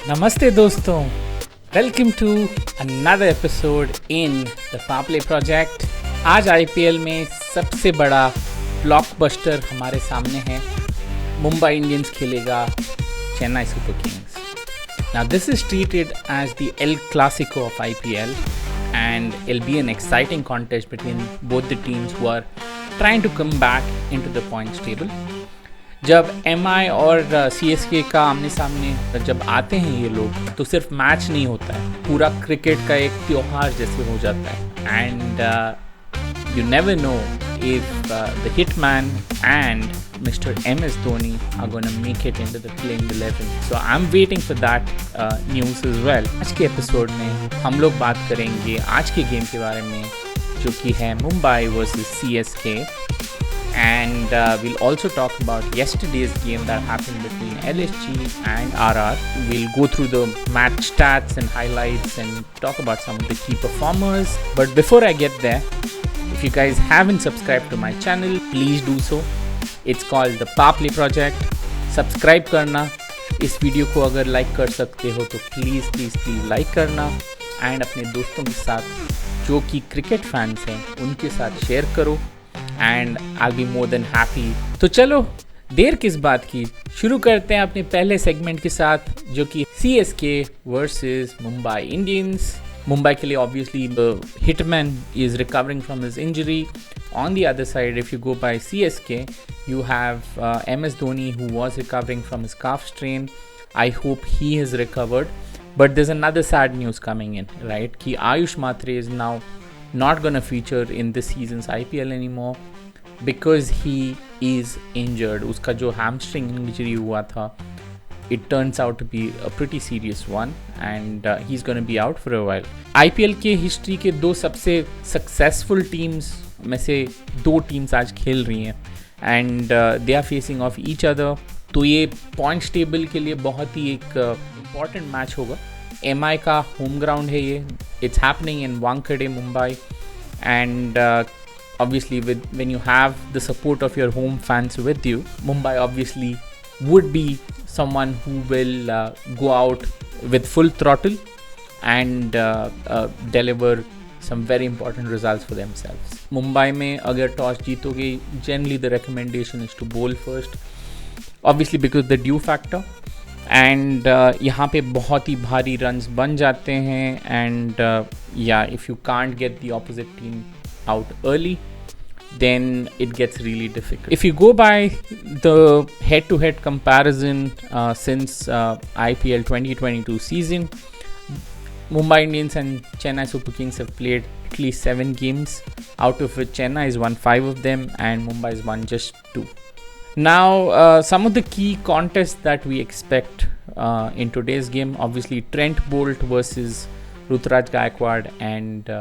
नमस्ते दोस्तों, welcome to another episode in the पापले प्रोजेक्ट। आज आईपीएल में सबसे बड़ा ब्लॉकबस्टर हमारे सामने है। मुंबई इंडियंस खेलेगा Chennai Super Kings. Now this is treated as the El Clasico of IPL and it'll be an exciting contest between both the teams who are trying to come back into the points table. जब MI और CSK का आमने सामने जब आते हैं ये लोग, तो सिर्फ मैच नहीं होता है, पूरा क्रिकेट का एक त्योहार जैसे हो जाता है। And you never know if the hitman and Mr. MS Dhoni are going to make it into the playing 11. So I'm waiting for that news as well. आज के एपिसोड में हम लोग बात करेंगे आज के गेम के बारे में, जो कि है Mumbai versus CSK. And we'll also talk about yesterday's game that happened between LSG and RR. We'll go through the match stats and highlights and talk about some of the key performers. But before I get there, if you guys haven't subscribed to my channel, please do so. It's called the Papley Project. Subscribe करना, इस video को अगर like कर सकते हो तो please like करना, and अपने दोस्तों के साथ जो कि क्रिकेट फैंस हैं उनके साथ शेयर करो, and I be more than happy. तो चलो देर किस बात की, शुरू करते हैं अपने पहले सेगमेंट के साथ, जो कि CSK versus Mumbai Indians. Mumbai के लिए obviously hitman is recovering from his injury. On the other side, if you go by CSK, you have MS Dhoni, who was recovering from his calf strain. I hope he has recovered. But there's another sad news coming in, right? Ki Ayush Matre is now not going to feature in this season's IPL anymore because he is injured. Uska jo hamstring injury hua tha, it turns out to be a pretty serious one, and he's going to be out for a while. IPL के history के दो सबसे successful teams में से दो teams आज खेल रही हैं, and they are facing off each other. तो ये पॉइंट्स टेबल के लिए बहुत ही एक इम्पॉर्टेंट मैच होगा. MI का होम ग्राउंड है ये. It's happening in Wankhede, Mumbai, and obviously when you have the support of your home fans with you, Mumbai obviously would be someone who will go out with full throttle and deliver some very important results for themselves. Mumbai में अगर toss जीतोगे, generally the recommendation is to bowl first, obviously because the dew factor, and यहाँ पे बहुत ही भारी runs बन जाते हैं, and yeah, if you can't get the opposite team out early, then it gets really difficult. If you go by the head-to-head comparison since IPL 2022 season, Mumbai Indians and Chennai Super Kings have played at least 7 games, out of which Chennai has won 5 of them and Mumbai has won just 2. Now, some of the key contests that we expect in today's game, obviously Trent Bolt versus Ruturaj Gaikwad and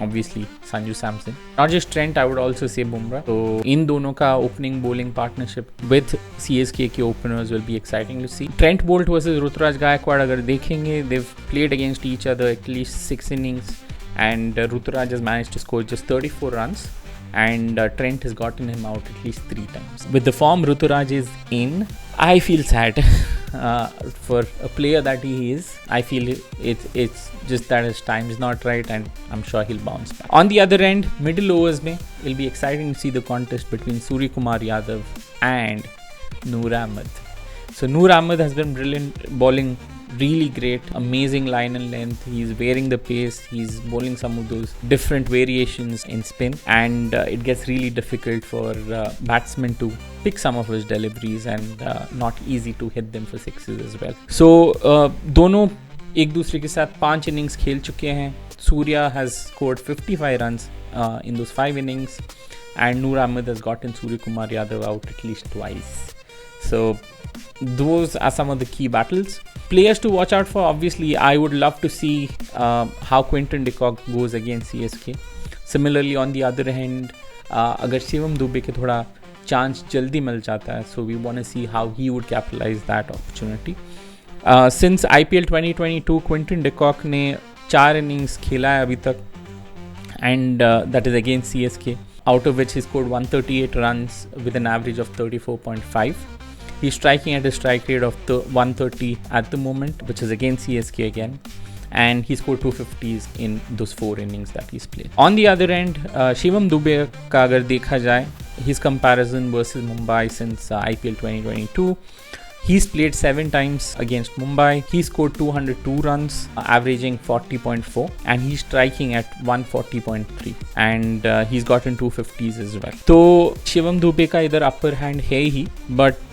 obviously Sanju Samson. Not just Trent, I would also say Bumrah. So इन दोनों का opening bowling partnership with CSK के openers will be exciting to see. Trent Bolt versus Ruturaj Gaikwad अगर देखेंगे, they've played against each other at least 6 innings, and Ruturaj has managed to score just 34 runs, and Trent has gotten him out at least 3 times. With the form Ruturaj is in, I feel sad for a player that he is. I feel it's just that his time is not right, and I'm sure he'll bounce back. On the other end, middle overs mein, it'll be exciting to see the contest between Surya Kumar Yadav and Noor Ahmed. So Noor Ahmed has been brilliant, bowling really great, amazing line and length. He's wearing the pace, he's bowling some of those different variations in spin, and it gets really difficult for batsmen to pick some of his deliveries, and not easy to hit them for sixes as well. So दोनों एक दूसरे के साथ 5 innings खेल चुके हैं. Surya has scored 55 runs in those 5 innings, and Noor Ahmed has gotten Surya Kumar Yadav out at least twice. So those are some of the key battles. Players to watch out for, obviously I would love to see how Quinton de Kock goes against CSK. Similarly on the other hand, अगर शिवम दुबे के थोड़ा chance जल्दी मिल जाता है, so we want to see how he would capitalize that opportunity. Since IPL 2022, Quinton de Kock ने 4 innings खेला है अभी तक, and that is against CSK, out of which he scored 138 runs with an average of 34.5. He's striking at a strike rate of 130 at the moment, which is against CSK again. And he scored 250s in those 4 innings that he's played. On the other end, Shivam Dube का अगर देखा जाए, his comparison versus Mumbai since IPL 2022, he's played 7 times against Mumbai. He scored 202 runs, averaging 40.4, and he's striking at 140.3, and he's gotten 250s as well. तो शिवम दुबे का इधर upper hand है ही, but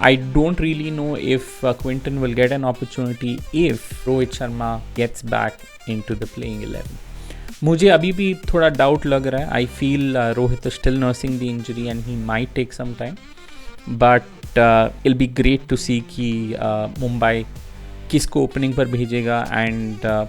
I don't really know if Quinton will get an opportunity if Rohit Sharma gets back into the playing 11. मुझे अभी भी थोड़ा doubt लग रहा है. I feel Rohit is still nursing the injury and he might take some time, but I'll be great to see कि मुंबई किसको opening पर भेजेगा and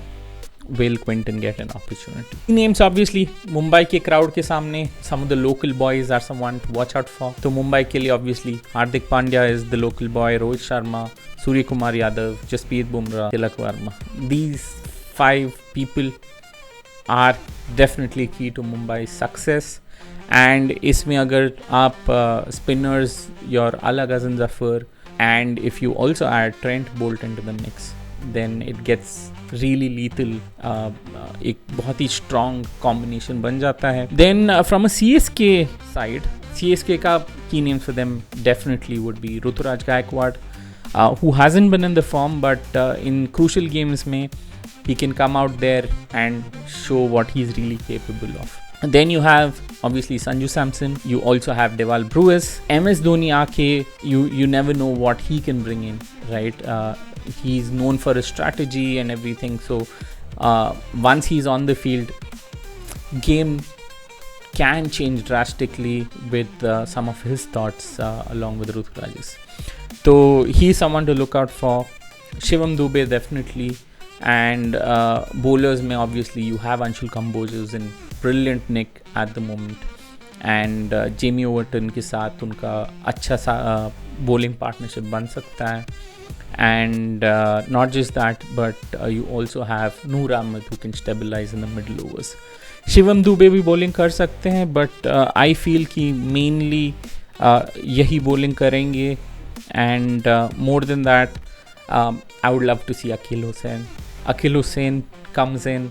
will Quinton get an opportunity. Names obviously Mumbai के क्राउड के सामने, some of the local boys are someone to watch out for. तो मुंबई के लिए obviously Hardik Pandya is the local boy, Rohit Sharma, Surya Kumar Yadav, Jasprit Bumrah, Tilak Varma. These 5 people are definitely key to Mumbai's success. And इसमें अगर आप spinners, your Al-Ghazal Zafar, and if you also add Trent Bolt into the mix, then it gets really lethal. एक बहुत ही strong combination बन जाता है. Then from a CSK side, CSK का key names for them definitely would be Ruturaj Gaikwad, who hasn't been in the form, but in crucial games में he can come out there and show what he's really capable of. And then you have obviously Sanju Samson. You also have Deval Brewis. MS Dhoni aake, you never know what he can bring in, right? He's known for his strategy and everything. So once he's on the field, game can change drastically with some of his thoughts along with Ruturaj's. So he's someone to look out for. Shivam Dube definitely. And bowlers में obviously you have Anshul Kamboj who's in brilliant nick at the moment, and Jamie Overton के साथ उनका अच्छा सा bowling partnership बन सकता है. And not just that, but you also have Noor Ahmed who can stabilize in the middle overs. Shivam Dubey भी bowling कर सकते हैं, but I feel कि mainly यही bowling करेंगे. And more than that, I would love to see Akhil Hussain. Akhil Hussain comes in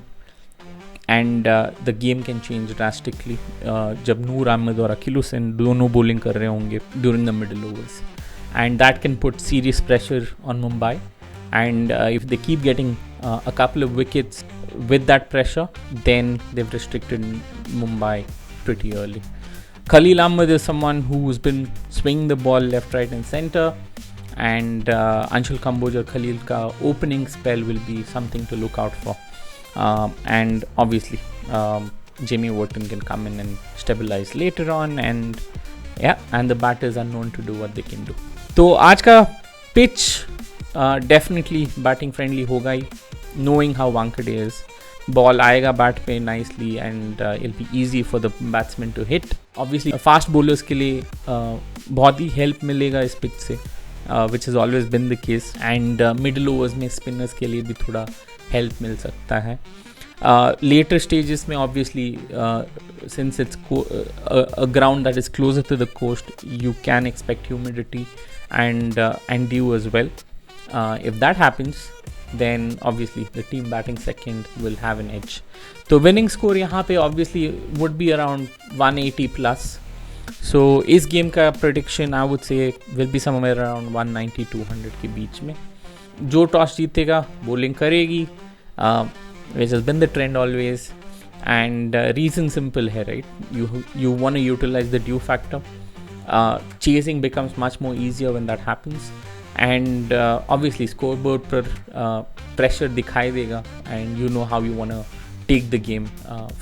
and the game can change drastically जब नूर अहमद और अखिल हुसैन दोनों bowling कर रहे होंगे during the middle overs, and that can put serious pressure on Mumbai. And if they keep getting a couple of wickets with that pressure, then they've restricted Mumbai pretty early. Khalil Ahmed is someone who's been swinging the ball left, right and center. And Anshul Kamboj or Khalil ka opening spell will be something to look out for. And obviously Jamie Overton can come in and stabilize later on, and the batters are known to do what they can do. तो आज का pitch definitely batting friendly होगा ही, knowing how Wankhede is. Ball आएगा bat पे nicely and it'll be easy for the batsman to hit. Obviously fast bowlers के लिए बहुत ही help मिलेगा इस pitch से, which has always been the case. And middle overs में spinners के लिए भी थोड़ा help मिल सकता है. Later stages में obviously since it's a ground that is closer to the coast, you can expect humidity and dew as well. If that happens, then obviously the team batting second will have an edge. तो winning score यहाँ पे obviously would be around 180 plus. So इस game का prediction I would say will be somewhere around 190-200 के बीच में. जो toss जीतेगा bowling करेगी, which has been the trend always. And reason simple है, right? You want to utilize the dew factor. Chasing becomes much more easier when that happens. And obviously scoreboard पर pressure दिखाई देगा, and you know how you want to take the game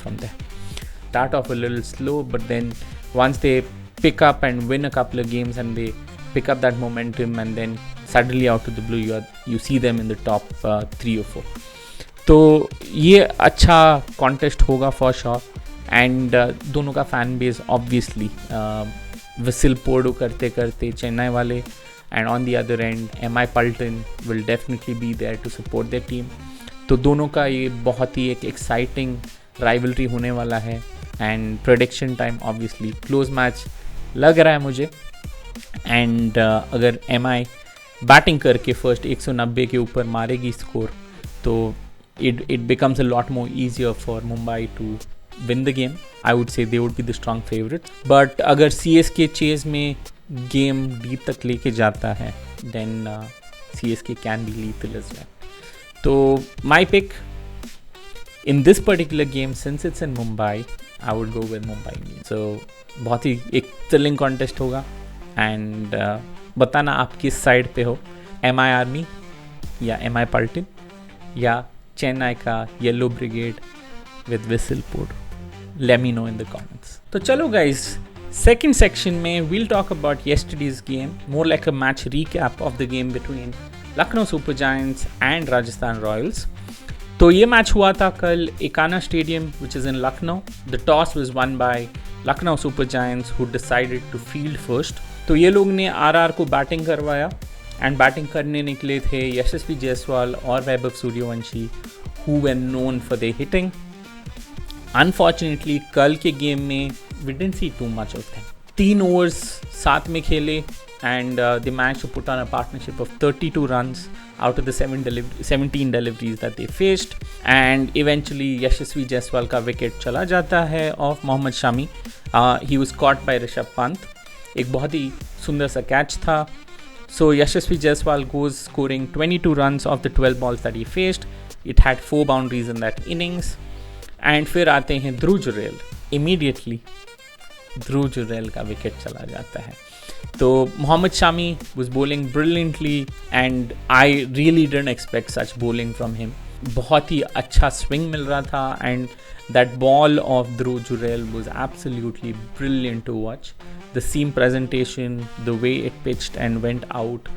from there. Start off a little slow, but then once they pick up and win a couple of games and they pick up that momentum, and then suddenly out of the blue you see them in the top 3 or 4. तो ये अच्छा contest होगा for sure. And दोनों का fan base obviously whistle podu करते करते चेन्नई वाले, and on the other end MI Paltan will definitely be there to support their team. तो दोनों का ये बहुत ही एक एक्साइटिंग राइवलरी होने वाला है. And prediction time obviously close match लग रहा है मुझे. एंड अगर MI बैटिंग करके फर्स्ट 190 के ऊपर मारेगी स्कोर तो it becomes a lot more easier for Mumbai to win the game. I would say they would be the strong favorites. But अगर CSK चेज में गेम डीप तक लेके जाता है then CSK can be lethal as well. तो my pick in this particular game, since it's in Mumbai, I would go with Mumbai Indians. So बहुत ही एक थ्रिलिंग कॉन्टेस्ट होगा एंड बताना आप किस साइड पे हो, MI आर्मी या MI पल्टन या चेन्नई का yellow brigade with whistle Podu. Let me know in the comments. तो चलो गाइज, सेकेंड सेक्शन में we'll talk about yesterday's game, more like a match recap of the game between Lucknow Super Giants and Rajasthan Royals. तो ये match हुआ था कल Ekana stadium which is in Lucknow. The toss was won by Lucknow Super Giants who decided to field first. तो ये लोग ने RR को बैटिंग करवाया एंड बैटिंग करने निकले थे यशस्वी जायसवाल और Vaibhav Suryavanshi, who were known for their hitting. Unfortunately कल के गेम में we didn't see too much of them. 3 overs साथ में खेले and they managed to put on a partnership of 32 runs out of the 17 deliveries that they faced, and eventually Yashasvi Jaiswal का wicket चला जाता है off Mohammed Shami. he was caught by Rishabh Pant. एक बहुत ही सुंदर सा कैच था. So Yashasvi Jaiswal goes scoring 22 runs off the 12 balls that he faced. It had 4 boundaries in that innings. And फिर आते हैं ध्रुव जुरेल. Immediately ध्रुव जुरेल का विकेट चला जाता है. तो Mohammad Shami was bowling brilliantly and I really didn't expect such bowling from him. बहुत ही अच्छा swing मिल रहा था and that ball of Dhruv Jurel was absolutely brilliant to watch. The seam presentation, the way it pitched and went out,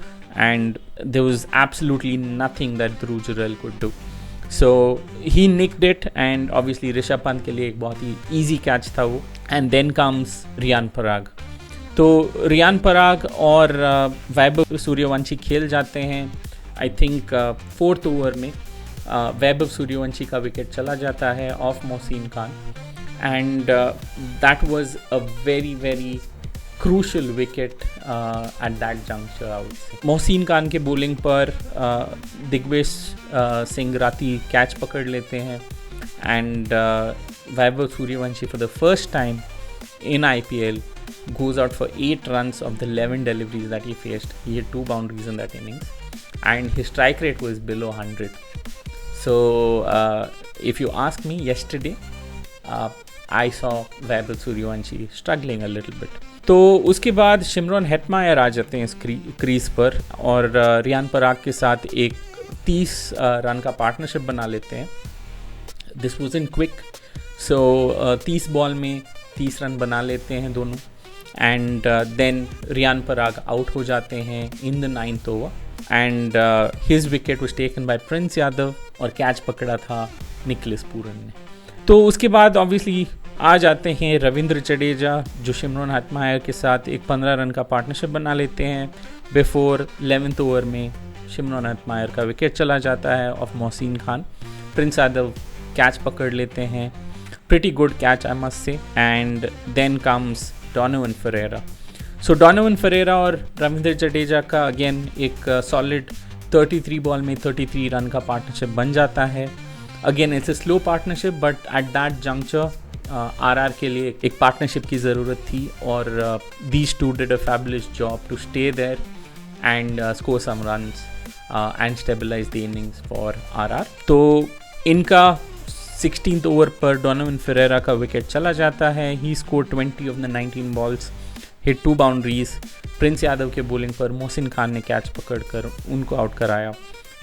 and there was absolutely nothing that Dhruv Jurel could do. So he nicked it and obviously Rishabh Pant के लिए एक बहुत ही easy catch था वो. And then comes Riyan Parag. तो रियान पराग और वैभव सूर्यवंशी खेल जाते हैं. आई थिंक 4th ओवर में वैभव सूर्यवंशी का विकेट चला जाता है of Mohsin Khan and that was a very very crucial wicket at that juncture. I would say Mohsin Khan के बॉलिंग पर दिग्वेश सिंह राती कैच पकड़ लेते हैं and Vaibhav Suryavanshi for the first time in IPL goes out for 8 runs of the 11 deliveries that he faced. He had 2 boundaries in that innings and his strike rate was below 100. So if you ask me, yesterday I saw Vaibhav Suryavanshi struggling a little bit. तो उसके बाद Shimron Hetmyer आ जाते हैं इस crease पर और रियान पराग के साथ एक 30 रन का पार्टनरशिप बना लेते हैं. This was in quick. So 30 ball में 30 रन बना लेते हैं दोनों and then Riyan Parag out हो जाते हैं in the 9th over and his wicket was taken by Prince Yadav और कैच पकड़ा था निखिलेश पूरन ने. तो उसके बाद ऑब्वियसली आ जाते हैं रविंद्र जडेजा जो शिमरॉन हेटमायर के साथ एक 15 रन का पार्टनरशिप बना लेते हैं. बिफोर 11th ओवर में शिमरॉन हेटमायर का विकेट चला जाता है of Mohsin Khan. Prince Yadav catch पकड़ लेते हैं. Pretty good catch, I must say. And then comes Donovan Ferreira. So Donovan Ferreira और रविंद्र जडेजा का अगेन एक सॉलिड 33 बॉल में 33 रन का पार्टनरशिप बन जाता है. Again it's a slow partnership but at that juncture RR के लिए एक पार्टनरशिप की ज़रूरत थी और these two did a fabulous job to stay there and score some runs and stabilize the innings for RR. तो इनका 16th ओवर पर डोनोवन फेरेरा का विकेट चला जाता है. He score 20 off the 19 balls, hit 2 boundaries. Prince Yadav के bowling पर मोहसिन खान ने कैच पकड़कर उनको आउट कराया.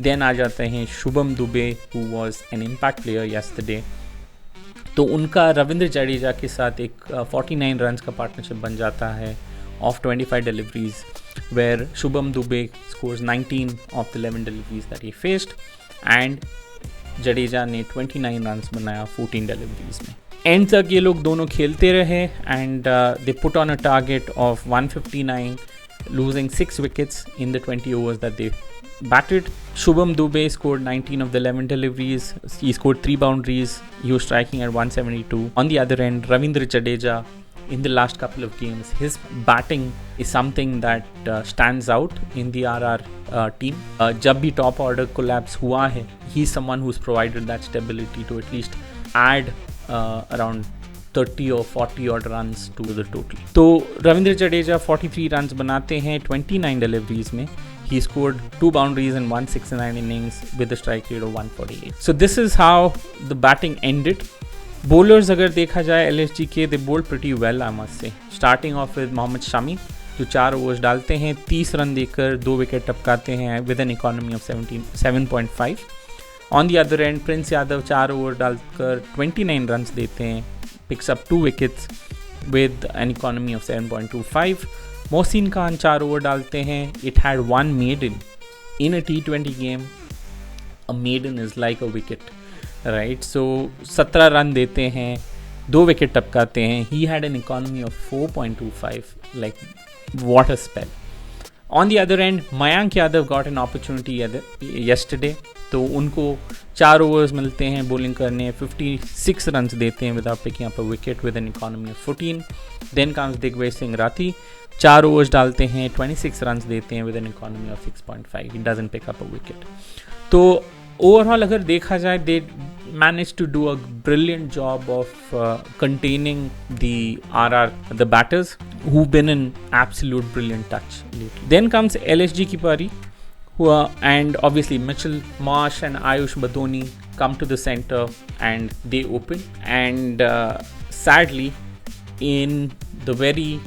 देन आ जाते हैं Shubham Dubey who was an impact player yesterday. तो उनका रविंद्र जडेजा के साथ एक 49 रन्स का पार्टनरशिप बन जाता है of 25 deliveries where Shubham Dubey scores 19 of the 11 deliveries that he faced and Jadeja ने 29 रन्स बनाया 14 डिलीवरीज में. एंड तक ये लोग दोनों खेलते रहे and they put on a target of 159 losing 6 wickets in the 20 overs that they batted. Shubham Dubey scored 19 of the 11 deliveries. He scored 3 boundaries. He was striking at 172. On the other end, Ravindra Jadeja in the last couple of games. His batting is something that stands out in the RR team. जब भी top order collapse हुआ है, he's someone who's provided that stability to at least add around 30 or 40 odd runs to the total. तो Ravindra Jadeja 43 runs बनाते हैं 29 deliveries में. He scored 2 boundaries in 169 innings with a strike rate of 148. So this is how the batting ended. Bowlers अगर देखा जाए LSG के, they bowled pretty well I must say. Starting off with Mohammad Shami जो 4 overs डालते हैं, 30 run देकर 2 wicket टपकाते हैं with an economy of 7.5. On the other end, Prince Yadav 4 over डालकर 29 रन देते हैं, picks up 2 wickets with an economy of 7.25. Mohsin Khan 4 over डालते हैं. It had 1 maiden in a T20 game. A maiden is like a wicket, right? So 17 run देते हैं, 2 wicket टपकाते हैं. He had an economy of 4.25. Like what a spell. On the other end, Mayank Yadav got an opportunity yesterday. तो उनको 4 overs मिलते हैं bowling करने, 56 run देते हैं without picking up a wicket with an economy of 14. Then comes Digvijay Singh Rathi, 4 overs डालते हैं, 26 run देते हैं with an economy of 6.5. He doesn't pick up a wicket. तो ओवरऑल अगर देखा जाए, दे managed to do a brilliant job of containing the batters who've been in absolute brilliant touch lately. Then comes LSG की पारी, and obviously Mitchell Marsh and Ayush Badoni come to the center and they open, and sadly in the very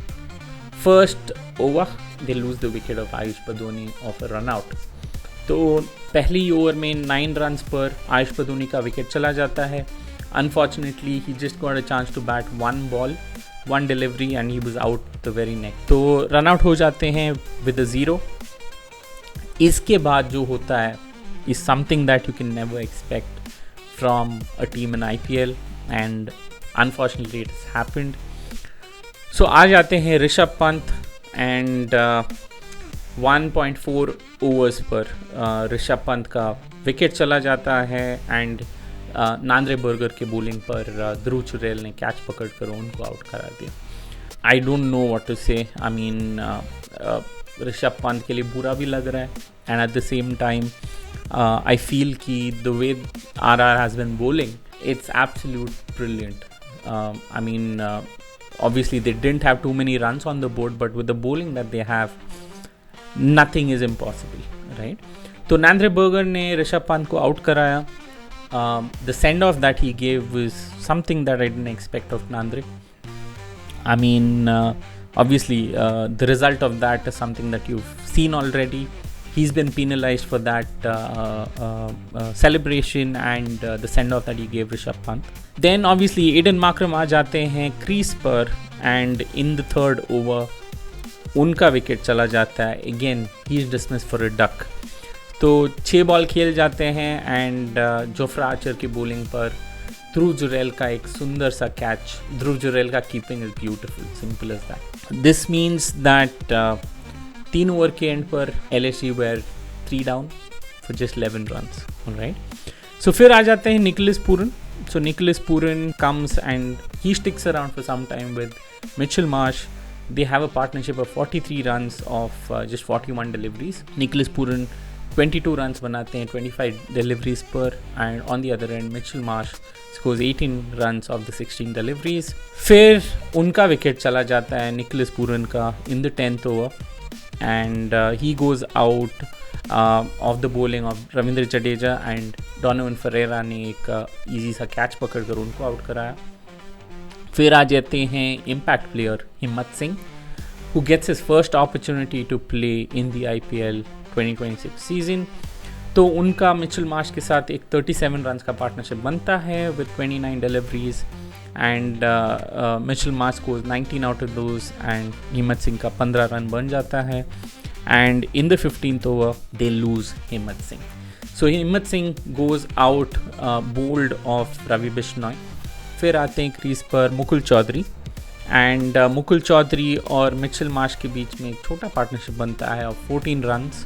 first over they lose the wicket of Ayush Badoni of a run out. तो पहली over में 9 runs पर आयुष बदोनी का wicket चला जाता है. Unfortunately he just got a chance to bat 1 ball 1 delivery and he was out the very next. तो run out हो जाते हैं विद अ 0. इसके बाद जो होता है is something that you can never expect from a team in IPL, and unfortunately it has happened. So आ जाते हैं ऋषभ पंत, एंड 1.4 ओवर्स पर ऋषभ पंत का विकेट चला जाता है, एंड नांद्रे बर्गर के बॉलिंग पर ध्रुव चुरेल ने कैच पकड़कर उनको आउट करा दिया. I don't know what to say. I mean Rishabh Pant के लिए बुरा भी लग रहा है, and at the same time I feel कि the way RR has been bowling, it's absolute brilliant. I mean obviously they didn't have too many runs on the board, but with the bowling that they have, nothing is impossible, right? तो Nandre Burger ने ऋषभ पंत को out कराया. The send off that he gave was something that I didn't expect of Nandre. I mean, obviously the result of that is something that you've seen already. He's been penalized for that celebration and the send off that he gave Rishabh Pant. Then obviously Aiden Markram आ जाते हैं crease पर, and in the 3rd over उनका wicket चला जाता है. Again he is dismiss for a duck. तो 6 ball खेल जाते हैं, एंड जोफ्रा आर्चर की बॉलिंग पर ध्रुव जुरेल का एक सुंदर सा कैच. ध्रुव जुरेल का keeping is beautiful, simple as that. This means that 3 over के एंड पर LSG were 3 down for just 11 runs, right. So फिर आ जाते हैं Nicholas Pooran. So Nicholas Pooran comes and he sticks around for some time with Mitchell Marsh. They have a partnership of 43 runs of just 41 deliveries. Nicholas Pooran 22 runs बनाते हैं 25 deliveries पर, and on the other end Mitchell Marsh scores 18 runs of the 16 deliveries. फिर उनका wicket चला जाता है Nicholas Pooran का in the 10th over, and he goes out of the bowling of Ravindra Jadeja, and Donovan Ferreira ने एक easy सा catch पकड़कर उनको आउट कराया. फिर आ जाते हैं इम्पैक्ट प्लेयर हिम्मत Singh, who gets his first opportunity to play in the IPL 2026 season. तो उनका मिचेल मार्श के साथ एक 37 रन्स का पार्टनरशिप बनता है with 29 deliveries, and Mitchell Marsh scores 19 out of those, and हिम्मत सिंह का 15 रन बन जाता है, and in the 15th over they lose Himmat Singh. So Himmat Singh goes out bowled of Ravi Bishnoi. फिर आते हैं क्रीज पर मुकुल चौधरी, एंड मुकुल चौधरी और मिचेल मार्श के बीच में एक छोटा पार्टनरशिप बनता है ऑफ 14 रन्स.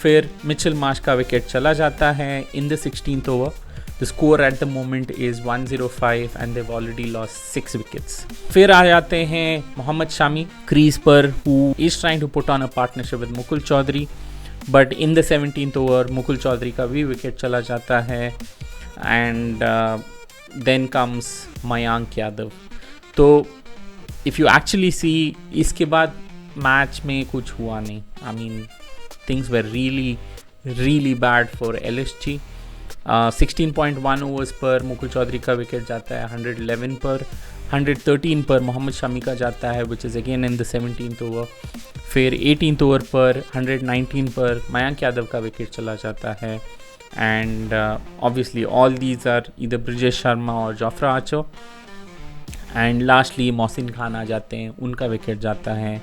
फिर मिचेल मार्श का विकेट चला जाता है in the 16th over The score at the moment is 105 and they've already lost 6 wickets. फिर आ जाते हैं मोहम्मद शामी क्रीज पर, who is trying to put on a partnership with Mukul Chaudhary, but in the 17th over Mukul Chaudhary का भी विकेट चला जाता है and then comes Mayank Yadav. तो if you actually see, इसके बाद मैच में कुछ हुआ नहीं. I mean, things were really bad for LSG. 16.1 overs पर मुकुल चौधरी का विकेट जाता है 111 पर. 113 पर मोहम्मद शमी का जाता है which is again in the 17th over. फिर 18th ओवर पर 119 पर मयांक यादव का विकेट चला जाता है. And obviously all these are इधर ब्रिजेश शर्मा और Jofra Archer. And lastly Mohsin Khan आ जाते हैं, उनका विकेट जाता है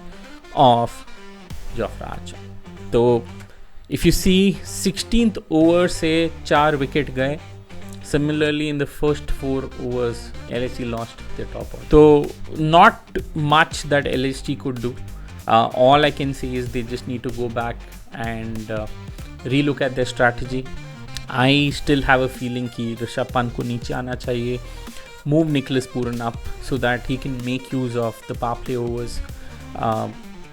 ऑफ जोफ्रा आर्चर. तो if you see 16th over से 4 विकेट गए. Similarly, in the first 4 overs, LSG lost their top order. So, not much that LSG could do. All I can say is they just need to go back and relook at their strategy. I still have a feeling कि ऋषभ पंत को नीचे आना चाहिए. Move Nicholas Pooran up so that he can make use of the power play overs.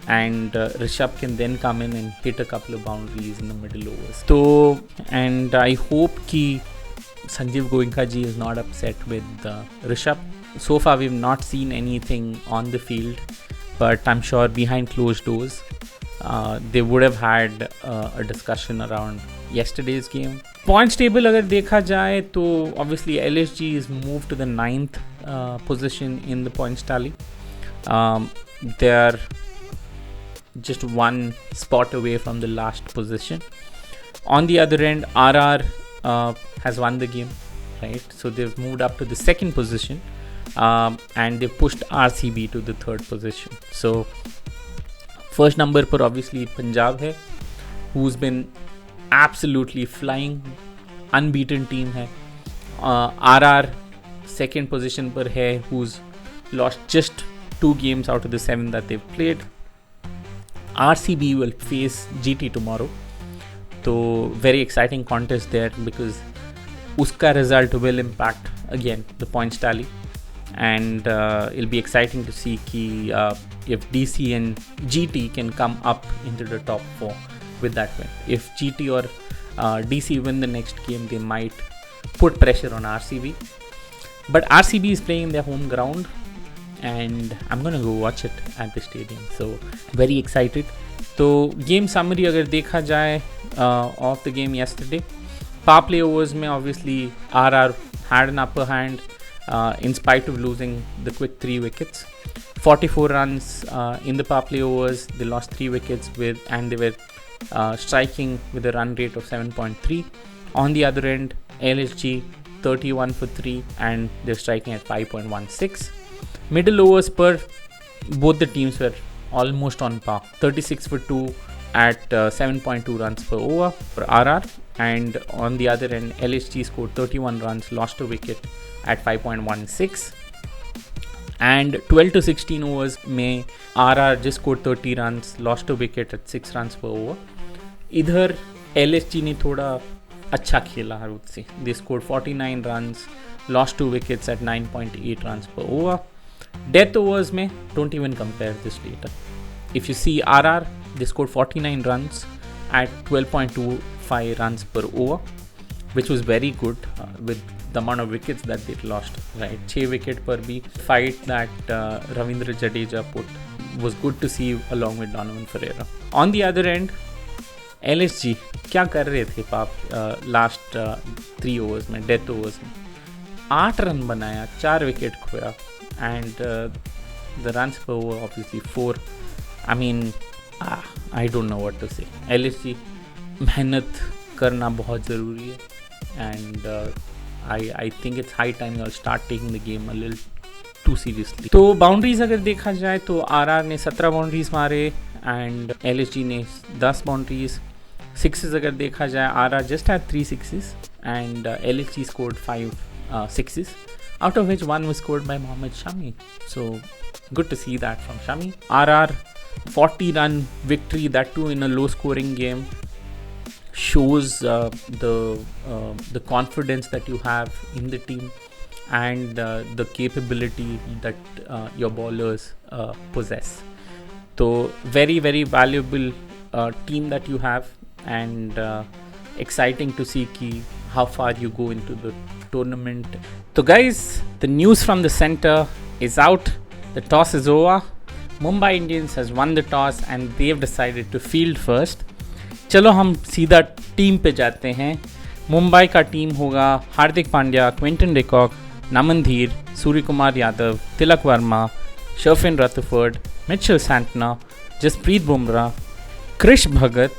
And Rishabh can then come in and hit a couple of boundaries in the middle overs. So, and I hope कि Sanjeev Goenka ji is not upset with Rishabh. So far we've not seen anything on the field, but I'm sure behind closed doors they would have had a discussion around yesterday's game. Points table अगर देखा जाए तो obviously LSG is moved to the 9th position in the points tally. They are just one spot away from the last position. On the other end, RR has won the game, right? So they've moved up to the 2nd position, and they've pushed RCB to the 3rd position. So first number पर obviously Punjab है, who's been absolutely flying, unbeaten team है. RR 2nd position पर है, who's lost just 2 games out of the 7 that they've played. RCB will face GT tomorrow. So very exciting contest there because uska result will impact again the points tally, and it'll be exciting to see ki, if DC and GT can come up into the top 4 with that win. If GT or DC win the next game, they might put pressure on RCB. But RCB is playing in their home ground, and I'm gonna go watch it at the stadium. So very excited. तो game summary अगर देखा जाए of the game yesterday, power play overs में obviously RR had an upper hand in spite of losing the quick 3 wickets. 44 runs in the power play overs. They lost 3 wickets and they were striking with a run rate of 7.3. On the other end, LSG 31 for 3 and they're striking at 5.16. Middle overs per both the teams were almost on par. 36 for 2 at 7.2 runs per over for RR, and on the other end LSG scored 31 runs, lost a wicket at 5.16. And 12 to 16 overs में RR just scored 30 runs, lost a wicket at 6 runs per over. इधर LSG ने थोड़ा अच्छा खेला I would say. They scored 49 runs, lost 2 wickets at 9.8 runs per over. Death overs में don't even compare this later. If you see RR, they scored 49 runs at 12.25 runs per over, which was very good with the amount of wickets that they lost, right? 6 wicket per bhi fight that Ravindra Jadeja put was good to see along with Donovan Ferreira. On the other end, LSG क्या कर रहे थे पाप last 3 overs में, death overs में 8 run बनाया, 4 wicket खोया, and the runs per over obviously 4. I mean, I don't know what to say. LSG मेहनत करना बहुत ज़रूरी है, and I think it's high time you all start taking the game a little too seriously. तो boundaries अगर देखा जाए तो RR ने 17 बाउंड्रीज मारे and LSG ने 10 बाउंड्रीज. Sixes अगर देखा जाए, RR just had 3 sixes and LSG scored 5 sixes, out of which 1 was scored by Mohammad Shami. So good to see that from Shami. RR 40 run victory, that too in a low scoring game. shows the confidence that you have in the team and the capability that your bowlers possess. So very very valuable team that you have, and exciting to see how far you go into the tournament. So guys, the news from the center is out. The toss is over. Mumbai Indians has won the toss and they've decided to field first. चलो हम सीधा team पे जाते हैं. मुंबई का team होगा Hardik Pandya, Quinton de Kock, Naman Dhir, Surya Kumar Yadav, Tilak Varma, Sherfane Rutherford, Mitchell Santner, Jasprit Bumrah, Krish Bhagat,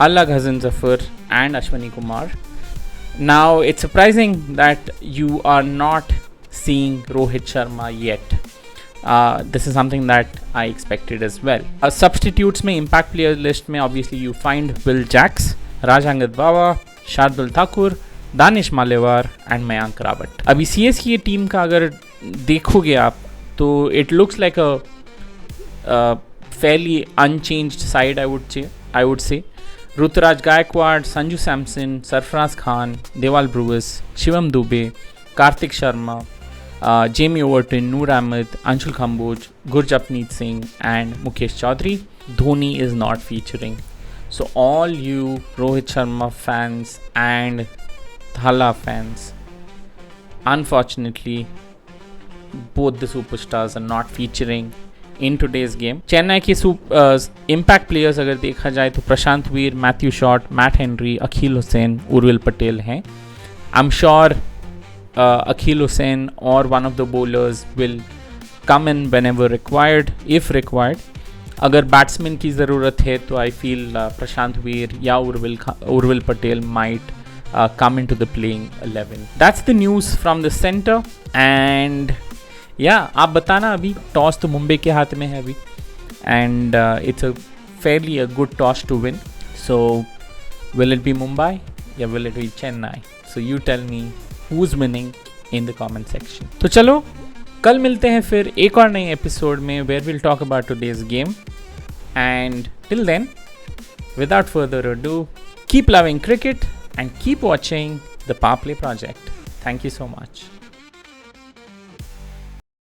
अलग हसन जफर and Ashwani Kumar. Now it's surprising that you are not seeing Rohit Sharma yet. This is something that I expected as well. Substitutes में impact player list में obviously you find Will Jacks, Raj Angad-Bawa, Shardul Thakur, Danish Malewar and Mayank Rawat. अभी CSK team का अगर देखोगे आप तो it looks like a fairly unchanged side, I would say. Ruturaj Gaikwad, Sanju Samson, Sarfaraz Khan, Dewald Brevis, Shivam Dubey, Kartik Sharma, Jamie Overton, Noor Ahmed, Anshul Kamboj, Gurjapneet Singh and Mukesh Chaudhary. Dhoni is not featuring. So all you Rohit Sharma fans and Thala fans, unfortunately both the superstars are not featuring in today's game. Chennai के impact players अगर देखा जाए तो प्रशांत वीर, Matthew Short, Matt Henry, अखिल हुसैन, उर्विल पटेल हैं. I am sure Akhil Hussain or one of the bowlers will come in whenever required, if required. अगर batsman की ज़रूरत है तो आई फील प्रशांत वीर या Urvil Patel might come into the playing 11. That's the news from the center. And yeah, आप बताना, अभी toss तो मुंबई के हाथ में है अभी, and it's a fairly a good toss to win. So will it be Mumbai या will it be Chennai? So you tell me who's winning in the comment section. तो चलो कल मिलते हैं फिर एक और नए एपिसोड में where we'll talk about today's game. And till then, without further ado, keep loving cricket and keep watching the Power Play Project. Thank you so much.